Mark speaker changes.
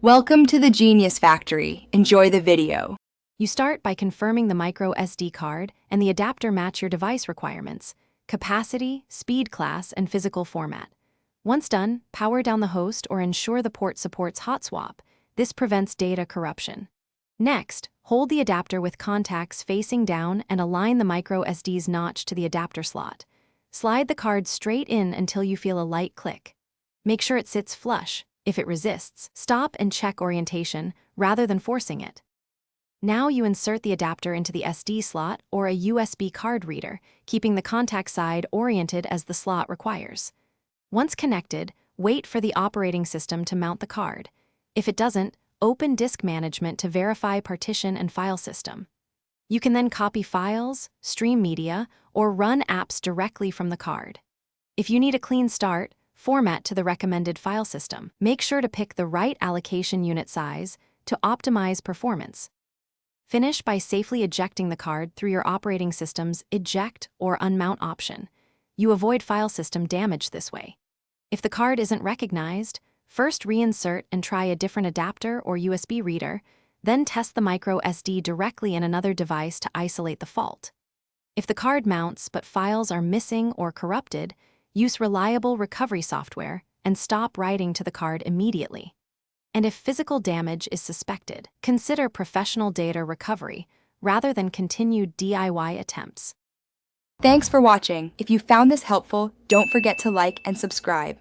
Speaker 1: Welcome to the Genius Factory. Enjoy the video.
Speaker 2: You start by confirming the micro SD card and the adapter match your device requirements: capacity, speed class, and physical format. Once done, power down the host or ensure the port supports hot swap. This prevents data corruption. Next, hold the adapter with contacts facing down and align the micro SD's notch to the adapter slot. Slide the card straight in until you feel a light click. Make sure it sits flush. If it resists, stop and check orientation rather than forcing it. Now you insert the adapter into the SD slot or a USB card reader, keeping the contact side oriented as the slot requires. Once connected, wait for the operating system to mount the card. If it doesn't, open Disk Management to verify partition and file system. You can then copy files, stream media, or run apps directly from the card. If you need a clean start, format to the recommended file system. Make sure to pick the right allocation unit size to optimize performance. Finish by safely ejecting the card through your operating system's eject or unmount option. You avoid file system damage this way. If the card isn't recognized, first reinsert and try a different adapter or USB reader, then test the micro SD directly in another device to isolate the fault. If the card mounts but files are missing or corrupted, use reliable recovery software and stop writing to the card immediately. And if physical damage is suspected, consider professional data recovery rather than continued DIY attempts.
Speaker 1: Thanks for watching. If you found this helpful, don't forget to like and subscribe.